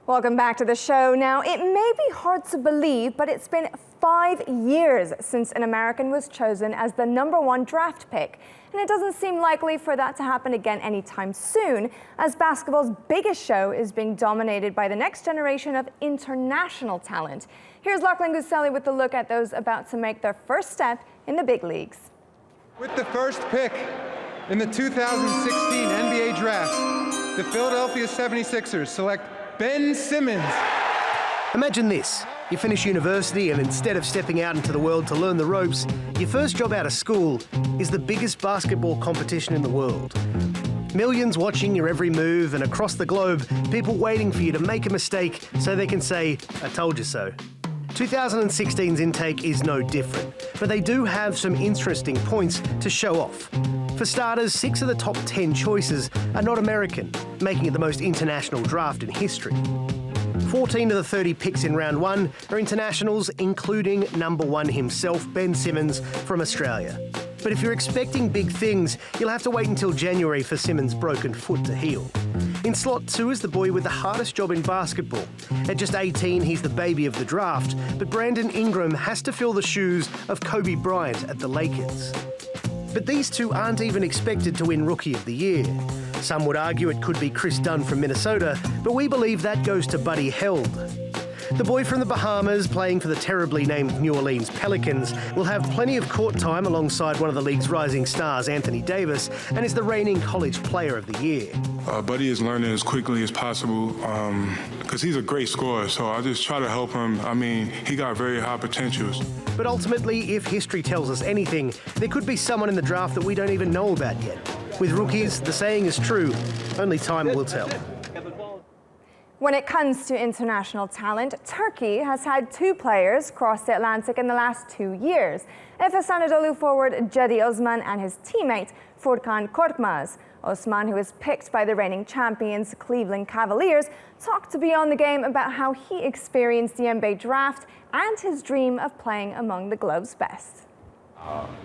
Welcome back to the show. Now, it may be hard to believe, but it's been 5 years since an American was chosen as the #1 draft pick. And it doesn't seem likely for that to happen again anytime soon, as basketball's biggest show is being dominated by the next generation of international talent. Here's Lachlan Guselli with a look at those about to make their first step in the big leagues. With the first pick in the 2016 NBA Draft, the Philadelphia 76ers select Ben Simmons. Imagine this. You finish university and instead of stepping out into the world to learn the ropes, your first job out of school is the biggest basketball competition in the world. Millions watching your every move, and across the globe, people waiting for you to make a mistake so they can say, "I told you so." 2016's intake is no different, but they do have some interesting points to show off. For starters, 6 of the top 10 choices are not American, making it the most international draft in history. 14 of the 30 picks in round 1 are internationals, including #1 himself, Ben Simmons from Australia. But if you're expecting big things, you'll have to wait until January for Simmons' broken foot to heal. In slot 2 is the boy with the hardest job in basketball. At just 18, he's the baby of the draft, but Brandon Ingram has to fill the shoes of Kobe Bryant at the Lakers. But these two aren't even expected to win Rookie of the Year. Some would argue it could be Chris Dunn from Minnesota, but we believe that goes to Buddy Hield. The boy from the Bahamas, playing for the terribly named New Orleans Pelicans, will have plenty of court time alongside one of the league's rising stars, Anthony Davis, and is the reigning College Player of the Year. Buddy is learning as quickly as possible because he's a great scorer, so I just try to help him. I mean, he got very high potentials. But ultimately, if history tells us anything, there could be someone in the draft that we don't even know about yet. With rookies, the saying is true, only time will tell. When it comes to international talent, Turkey has had 2 players cross the Atlantic in the last 2 years. Efes Anadolu forward Cedi Osman and his teammate Furkan Korkmaz. Osman, who was picked by the reigning champions Cleveland Cavaliers, talked to Beyond the Game about how he experienced the NBA draft and his dream of playing among the globe's best.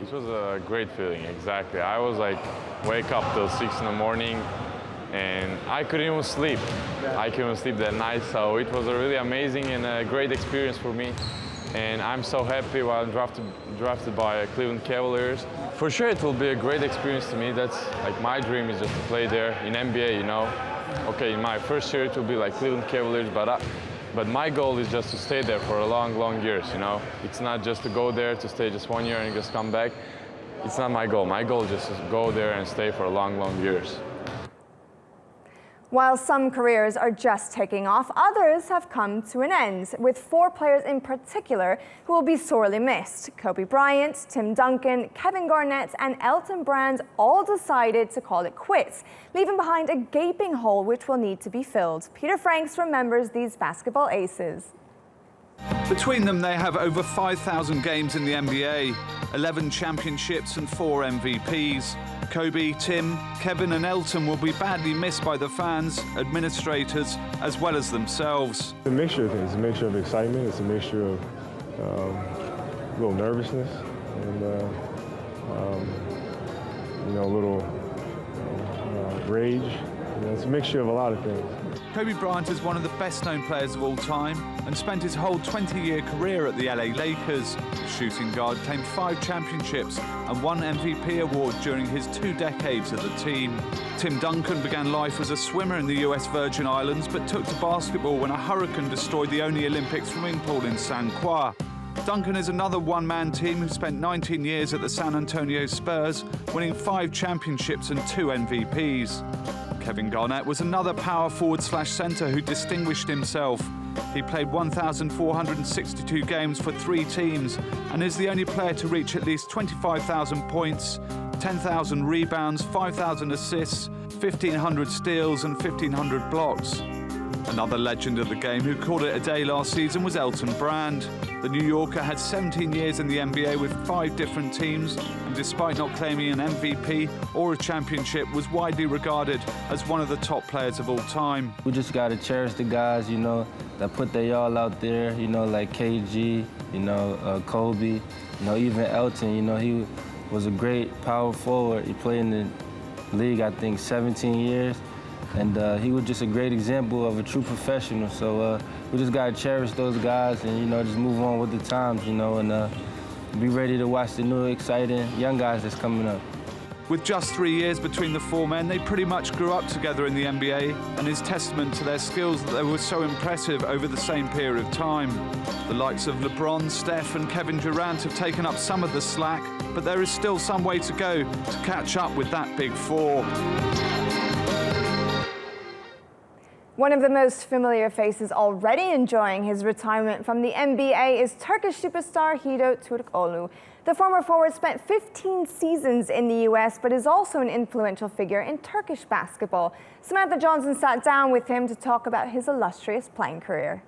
It was a great feeling, exactly. I was like, wake up till 6 in the morning, and I couldn't even sleep. I couldn't sleep that night, so it was a really amazing and a great experience for me. And I'm so happy while drafted by Cleveland Cavaliers. For sure, it will be a great experience to me. That's like my dream is just to play there in NBA, you know. Okay, in my first year it will be like Cleveland Cavaliers, but my goal is just to stay there for a long years, you know. It's not just to go there to stay just 1 year and just come back. It's not my goal. My goal is just to go there and stay for long years. While some careers are just taking off, others have come to an end, with 4 players in particular who will be sorely missed. Kobe Bryant, Tim Duncan, Kevin Garnett, and Elton Brand all decided to call it quits, leaving behind a gaping hole which will need to be filled. Peter Franks remembers these basketball aces. Between them, they have over 5,000 games in the NBA, 11 championships and 4 MVPs. Kobe, Tim, Kevin and Elton will be badly missed by the fans, administrators, as well as themselves. It's a mixture of things. It's a mixture of excitement. It's a mixture of a little nervousness and a little rage. It's a mixture of a lot of things. Kobe Bryant is one of the best-known players of all time and spent his whole 20-year career at the LA Lakers. The shooting guard claimed 5 championships and 1 MVP award during his 2 decades at the team. Tim Duncan began life as a swimmer in the US Virgin Islands, but took to basketball when a hurricane destroyed the only Olympic swimming pool in San Juan. Duncan is another one-man team who spent 19 years at the San Antonio Spurs, winning 5 championships and 2 MVPs. Kevin Garnett was another power forward/centre who distinguished himself. He played 1,462 games for 3 teams and is the only player to reach at least 25,000 points, 10,000 rebounds, 5,000 assists, 1,500 steals and 1,500 blocks. Another legend of the game who called it a day last season was Elton Brand. The New Yorker had 17 years in the NBA with 5 different teams, and despite not claiming an MVP or a championship, was widely regarded as one of the top players of all time. We just got to cherish the guys, that put their all out there, like KG, Kobe, even Elton, he was a great power forward. He played in the league, I think, 17 years. And he was just a great example of a true professional. So we just got to cherish those guys and, you know, just move on with the times, you know, and be ready to watch the new, exciting young guys that's coming up. With just 3 years between the four men, they pretty much grew up together in the NBA, and is testament to their skills that they were so impressive over the same period of time. The likes of LeBron, Steph and Kevin Durant have taken up some of the slack, but there is still some way to go to catch up with that big four. One of the most familiar faces already enjoying his retirement from the NBA is Turkish superstar Hido Turkoğlu. The former forward spent 15 seasons in the US, but is also an influential figure in Turkish basketball. Samantha Johnson sat down with him to talk about his illustrious playing career.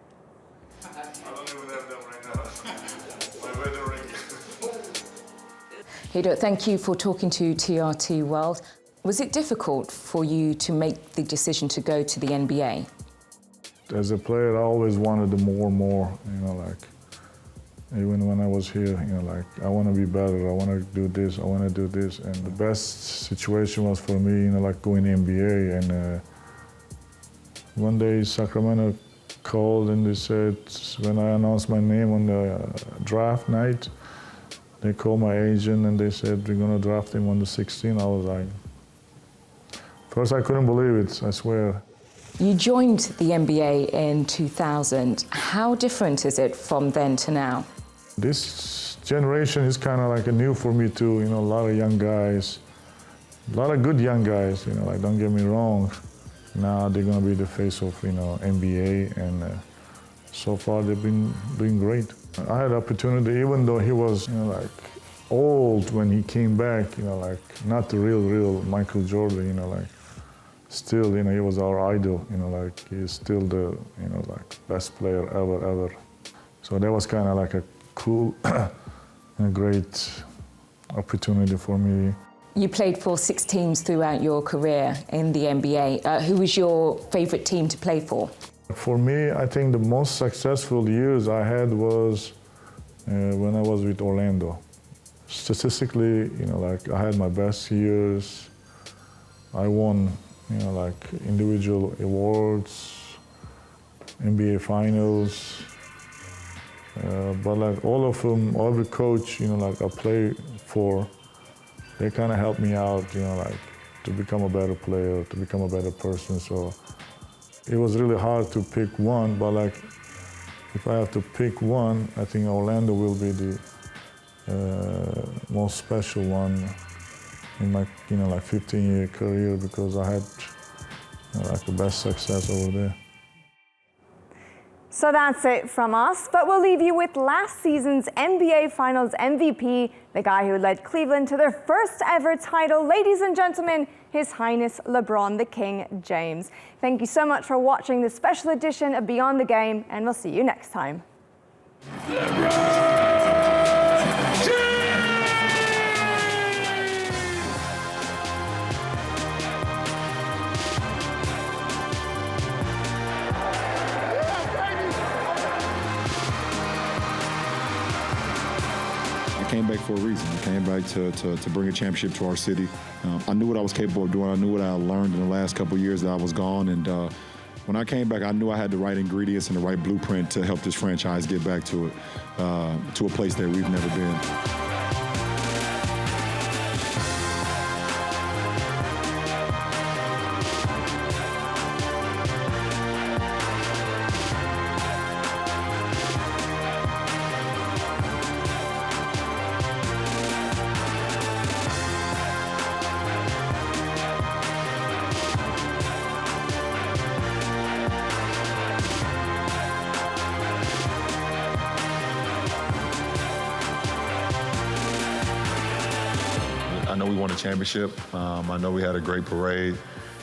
I don't even have them right now. My wedding ring. Hido, thank you for talking to TRT World. Was it difficult for you to make the decision to go to the NBA? As a player, I always wanted more and more, you know, like, even when I was here, you know, like, I want to be better, I want to do this, I want to do this. And the best situation was for me, you know, like going NBA. And one day Sacramento called and they said, when I announced my name on the draft night, they called my agent and they said, we're going to draft him on the 16th. I was like, first I couldn't believe it, I swear. You joined the NBA in 2000. How different is it from then to now? This generation is kind of like a new for me too, you know, a lot of young guys, a lot of good young guys, you know, like, don't get me wrong. Now they're gonna be the face of, you know, NBA, and so far they've been doing great. I had opportunity, even though he was, you know, like, old when he came back, you know, like, not the real Michael Jordan, you know, like, still, you know, he was our idol, you know, like, he's still the, you know, like, best player ever. So that was kind of like a cool and great opportunity for me. You played for 6 teams throughout your career in the NBA. Who was your favorite team to play for? For me, I think the most successful years I had was when I was with Orlando. Statistically, you know, like, I had my best years. I won, you know, like, individual awards, NBA finals, but like all of them, every coach, you know, like, I play for, they kind of helped me out, you know, like, to become a better player, to become a better person. So it was really hard to pick one, but like, if I have to pick one, I think Orlando will be the most special one in my, you know, like, 15-year career, because I had, you know, like, the best success over there. So that's it from us, but we'll leave you with last season's NBA Finals MVP, the guy who led Cleveland to their first ever title. Ladies and gentlemen, His Highness LeBron the King James. Thank you so much for watching this special edition of Beyond the Game, and we'll see you next time. I came back for a reason. I came back to bring a championship to our city. I knew what I was capable of doing. I knew what I learned in the last couple of years that I was gone. And when I came back, I knew I had the right ingredients and the right blueprint to help this franchise get back to it, to a place that we've never been. I know we won a championship. I know we had a great parade,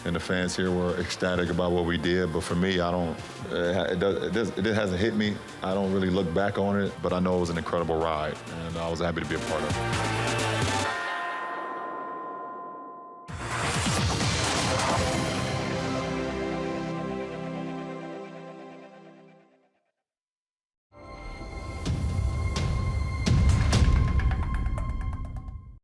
and the fans here were ecstatic about what we did. But for me, it hasn't hit me. I don't really look back on it, but I know it was an incredible ride, and I was happy to be a part of it.